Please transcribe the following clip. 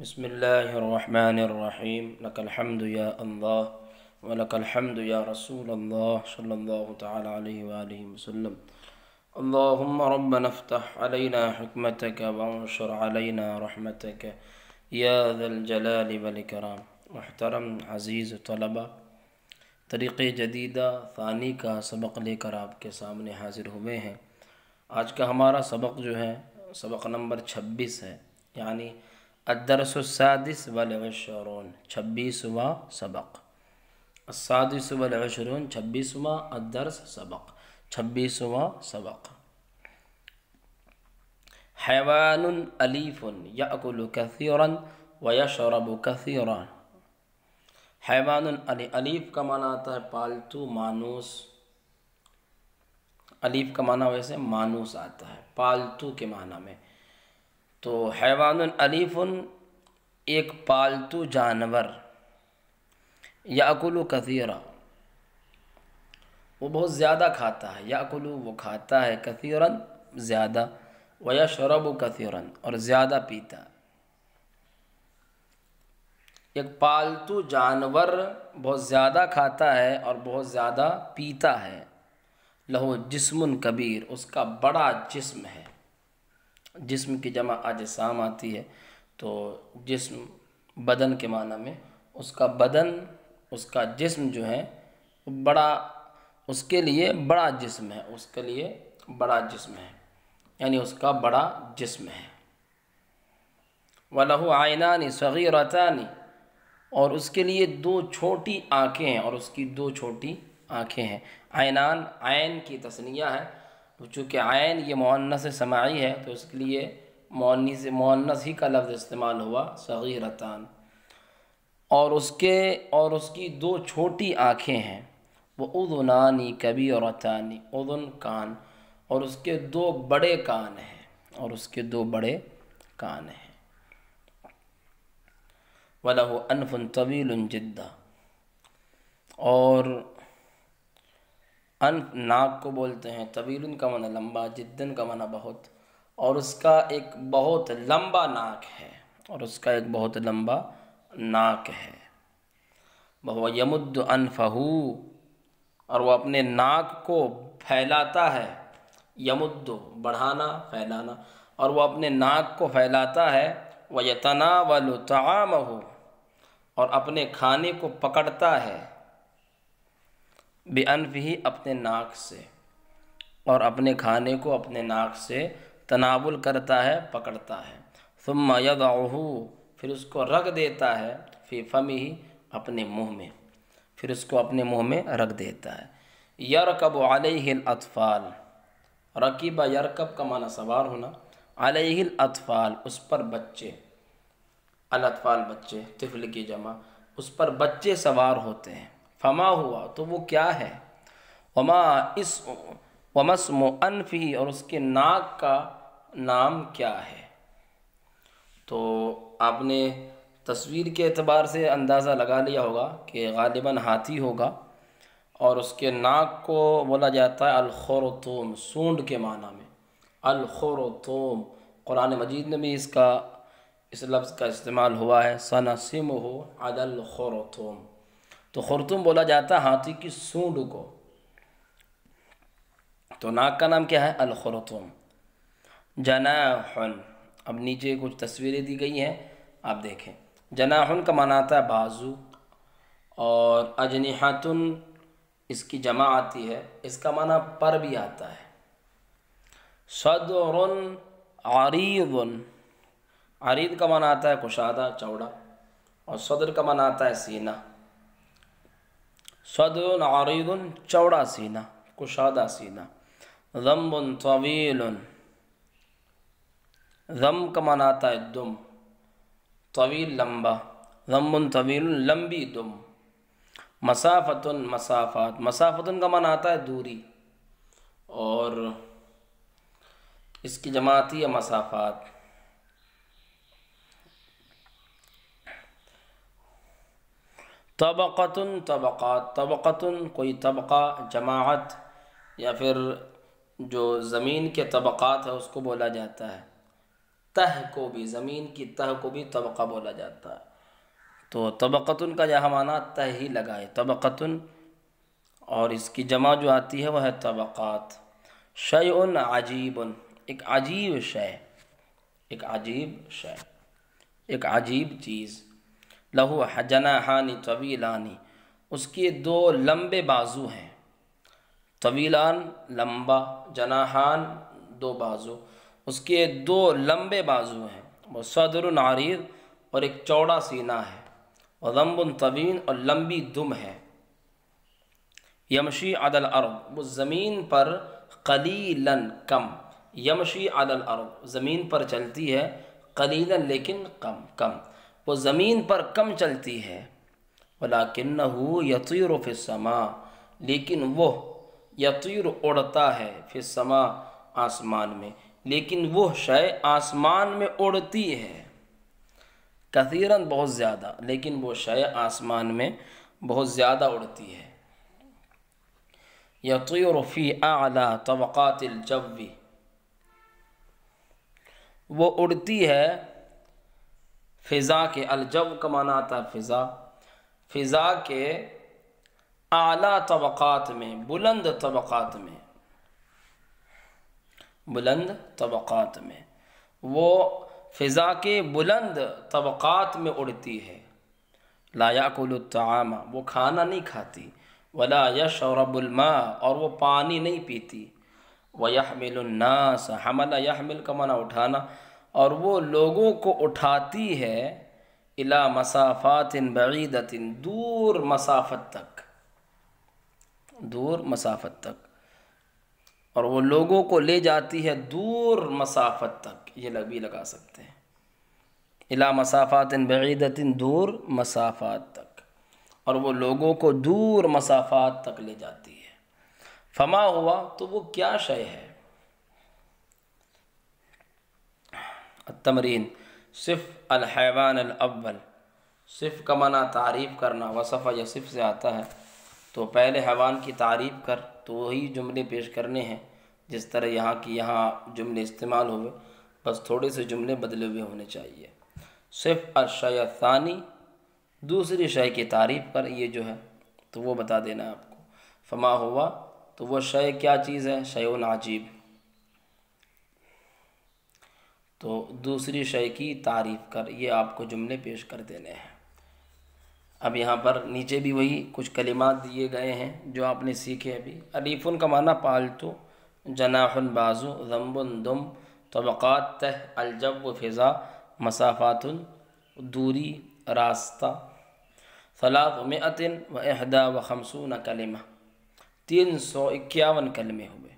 بسم اللہ الرحمن الرحیم لک الحمد یا اللہ ولک الحمد یا رسول اللہ صلی اللہ تعالی علیہ وآلہ وسلم اللہم ربنا افتح علینا حکمتک وانشر علینا رحمتک یا ذا الجلال والاکرام۔ محترم عزیز طلبہ، طریقہ جدیدہ ثانی کا سبق لے کر آپ کے سامنے حاضر ہوئے ہیں۔ آج کا ہمارا سبق جو ہے سبق نمبر 26 ہے، یعنی الدرس السادس والعشرون، 26واں سبق۔ السادس والعشرون 26واں، الدرس سبق 26واں سبق۔ حیوان الیف یأکل کثیرا ویشرب کثیرا۔ حیوان الیف کا معنی آتا ہے پالتو، مانوس۔ الیف کا معنی ویسے مانوس آتا ہے پالتو کے معنی میں۔ تو حیوان الیف ایک پالتو جانور، یأکل کثیرا وہ بہت زیادہ کھاتا ہے، یأکل وہ کھاتا ہے، کثیرا زیادہ، ویشرب کثیرا اور زیادہ پیتا ہے۔ ایک پالتو جانور بہت زیادہ کھاتا ہے اور بہت زیادہ پیتا ہے۔ لہو جسم کبیر، اس کا بڑا جسم ہے۔ جسم کی جمع اجسام آتی ہے، تو جسم بدن کے معنی میں اس کا بدن، اس کا جسم جو ہے بڑا، اس کے لیے بڑا جسم ہے، اس کے لیے بڑا جسم ہے، یعنی اس کا بڑا جسم ہے۔ وَلَهُ عَيْنَانِ صَغِيرَتَانِ اور اس کے لیے دو چھوٹی آنکھیں ہیں، اور اس کی دو چھوٹی آنکھیں ہیں۔ عینان، عین کی تثنیہ ہے، چونکہ عین یہ مؤنث سماعی ہے تو اس کے لیے مؤنث ہی کا لفظ استعمال ہوا، صغیرتان۔ اور اس کی دو چھوٹی آنکھیں ہیں۔ وہ اذنان کبیرتان، اذن کان، اور اس کے دو بڑے کان ہیں، اور اس کے دو بڑے کان ہیں۔ وَلَهُ أَنْفٌ طَوِيلٌ جِدًّا اور انف ناک کو بولتے ہیں، طویل کا معنی لمبا، جدن کا معنی بہت، اور اس کا ایک بہت لمبا ناک ہے، اور اس کا ایک بہت لمبا ناک ہے۔ وَهُوَ يَمُدُّ أَنْفَهُ اور وہ اپنے ناک کو پھیلاتا ہے، یمد بڑھانا، پھیلانا، اور وہ اپنے ناک کو پھیلاتا ہے۔ وَيَتَنَاوَلُ طَعَامَهُ اور اپنے کھانے کو پکڑتا ہے، بِأَنْفِهِ اپنے ناک سے، اور اپنے کھانے کو اپنے ناک سے تناول کرتا ہے، پکڑتا ہے۔ ثُمَّ يَضَعُهُ پھر اس کو رکھ دیتا ہے، فِي فَمِهِ اپنے منہ میں، پھر اس کو اپنے منہ میں رکھ دیتا ہے۔ يَرْكَبُ عَلَيْهِ الْأَطْفَالُ رَكِبَ يَرْكَب کا معنی سوار ہونا، عَلَيْهِ الْأَطْفَالُ اس پر بچے، الاطفال بچے، طفل کی جمع، اس پر بچے سوار ہوتے ہیں۔ فما ہوا تو وہ کیا ہے، وما اسم انفی اور اس کے ناک کا نام کیا ہے۔ تو آپ نے تصویر کے اعتبار سے اندازہ لگا لیا ہوگا کہ غالباً ہاتھی ہوگا، اور اس کے ناک کو بولا جاتا ہے الخرطوم، سونڈ کے معنی میں، الخرطوم۔ قرآن مجید میں بھی اس لفظ کا استعمال ہوا ہے، سَنَسِمُهُ عَلَى الْخُرْطُوم۔ تو خرطوم بولا جاتا ہے ہاتھی کی سونڈ کو۔ تو ناک کا نام کیا ہے، الخرطوم۔ جناح، اب نیچے کچھ تصویریں دی گئی ہیں، آپ دیکھیں۔ جناح کا معنی آتا ہے بازو، اور اجنحۃ اس کی جمع آتی ہے، اس کا معنی پر بھی آتا ہے۔ صدر عریض، عریض کا معنی آتا ہے کشادہ، چوڑا، اور صدر کا معنی آتا ہے سینہ۔ صدر عریض چوڑا سینہ، کشادہ سینہ۔ ذنب طویل، ذنب کا معنی آتا ہے دم، طویل لمبا، ذنب طویل لمبی دم۔ مسافت، مسافات، مسافت کا معنی آتا ہے دوری، اور اس کی جمع آتی ہے مسافات۔ طبقۃ، طبقات، طبقۃ کوئی طبقہ، جماعت، یا پھر جو زمین کے طبقات ہے اس کو بولا جاتا ہے۔ تہ کو بھی، زمین کی تہ کو بھی طبقہ بولا جاتا ہے۔ تو طبقتن کا یہاں معنی تہ ہی لگائے، طبقتن، اور اس کی جمع جو آتی ہے وہ ہے طبقات۔ شیء عجیب، ایک عجیب شے، ایک عجیب شے، ایک عجیب چیز۔ لہو جناحان طویلان، اس کے دو لمبے بازو ہیں، طویلان لمبا، جناحان دو بازو، اس کے دو لمبے بازو ہیں، وہ صدر عریض، اور ایک چوڑا سینہ ہے، وذنب طویل، اور لمبی دم ہے۔ یمشی علی الارض، وہ زمین پر قلیلاً کم، یمشی علی الارض، زمین پر چلتی ہے، قلیلاً لیکن کم، وہ زمین پر کم چلتی ہے۔ ولکنہ یطیر فی السماء، لیکن وہ یطیر اڑتا ہے، فی السماء آسمان میں، لیکن وہ شے آسمان میں اڑتی ہے، کثیراً بہت زیادہ، لیکن وہ شے آسمان میں بہت زیادہ اڑتی ہے۔ یطیر فی اعلی طبقات الجو، وہ اڑتی ہے فضا کے، الجو کا معنی آتا ہے فضا، فضا کے اعلیٰ طبقات میں، بلند طبقات میں، بلند طبقات میں، وہ فضا کے بلند طبقات میں اڑتی ہے۔ لا یاکل الطعام، وہ کھانا نہیں کھاتی، ولا یشرب الماء، اور وہ پانی نہیں پیتی، ویحمل الناس، حمل یحمل کا معنی اٹھانا، اور وہ لوگوں کو اٹھاتی ہے، الی مسافات بعیدۃ، دور مسافت تک، دور مسافت تک، اور وہ لوگوں کو لے جاتی ہے دور مسافت تک، یہ بھی لگا سکتے ہیں، الی مسافات بعیدۃ، دور مسافات تک، اور وہ لوگوں کو دور مسافات تک لے جاتی ہے۔ فما ہوا، تو وہ کیا شے ہے؟ التمرین، صف الحیوان الاول، صف کا معنی تعریف کرنا، وصف یا صف سے آتا ہے، تو پہلے حیوان کی تعریف کر، تو وہی جملے پیش کرنے ہیں جس طرح یہاں جملے استعمال ہوئے، بس تھوڑے سے جملے بدلے ہوئے ہونے چاہیے۔ صف الشیء الثانی، دوسری شے کی تعریف کر، یہ جو ہے تو وہ بتا دینا ہے آپ کو۔ فما ہوا، تو وہ شے کیا چیز ہے؟ شیء عجیب، تو دوسری شے کی تعریف کر، یہ آپ کو جملے پیش کر دینے ہیں۔ اب یہاں پر نیچے بھی وہی کچھ کلمات دیے گئے ہیں جو آپ نے سیکھے ابھی۔ الیفن کا معنی پالتو، جناح بازو، ذنب دم، طبقات تہ، الجو فضا، مسافات دوری راستہ، 351 کلمہ، 351 کلمے ہوئے۔